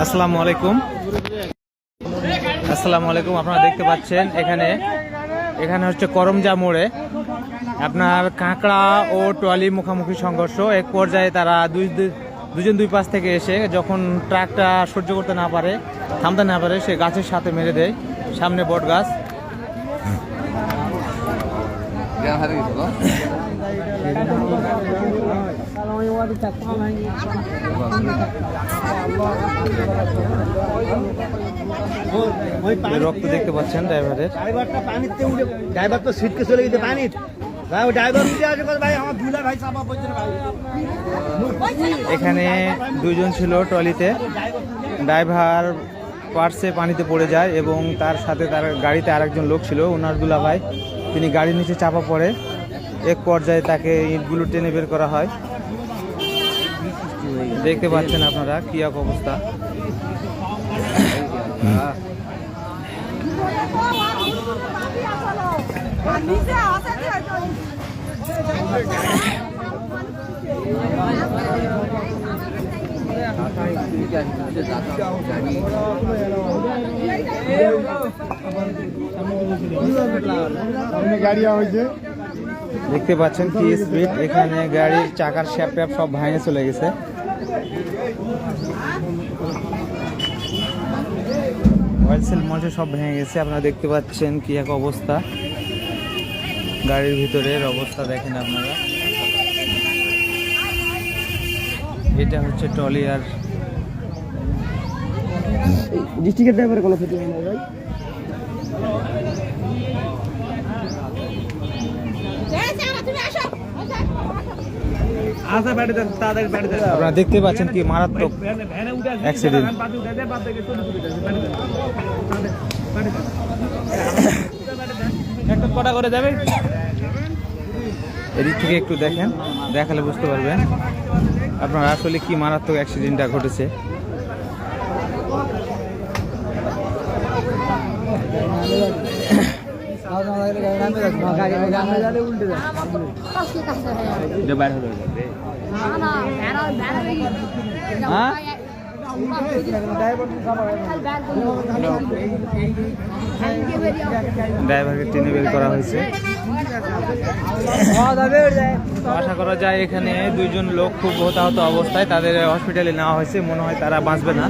আসসালামু আলাইকুম। আসসালামু আলাইকুম। আপনারা দেখতে পাচ্ছেন এখানে হচ্ছে করমজা মোড়ে আপনার কাঁকড়া ও ট্রলি মুখোমুখি সংঘর্ষ। এক পর্যায়ে তারা দুজন দুই পাশ থেকে এসে যখন ট্রাকটা সহ্য করতে না পারে, থামতে না পারে, সে গাছের সাথে মেরে দেয়। সামনে বট গাছ। রক্ত দেখতে পাচ্ছেন ড্রাইভারের। ড্রাইভার তো সিটকে চলে গেছে পানি। এখানে দুইজন ছিল ট্রলিতে। ড্রাইভার পার্শ্বে পানিতে পড়ে যায় এবং তার সাথে তার গাড়িতে আরেকজন লোক ছিল, ওনার দুলাভাই। তিনি গাড়ির নিচে চাপা পড়ে। এক পর্যায়ে তাকে ইটগুলো টেনে বের করা হয়। দেখতে পাচ্ছেন আপনারা কি এক অবস্থা। দেখতে পাচ্ছেন কি স্পিড। এখানে গাড়ির চাকার শ্যাপ ট্যাপ সব ভাঙে চলে গেছে। অয়েল সেল মঞ্চে সব ভেঙে গেছে। আপনারা দেখতে পাচ্ছেন কি এক অবস্থা। গাড়ির ভিতরের অবস্থা দেখেন আপনারা। এটা হচ্ছে ট্রলি। আর ডিস্ট্রিক্টের ড্রাইভারের কোনো ক্ষতি হয় না ভাই? আপনারা দেখতে পাচ্ছেন কি মারাত্মক অ্যাক্সিডেন্ট। এদিক থেকে একটু দেখেন, দেখালে বুঝতে পারবেন আপনারা আসলে কি মারাত্মক অ্যাক্সিডেন্টটা ঘটেছে। ড্রাইভারকে টেনে বের করা হয়েছে। আশা করা যায় এখানে দুইজন লোক খুব হতাহত অবস্থায়, তাদের হসপিটালে নেওয়া হয়েছে। মনে হয় তারা বাঁচবে না।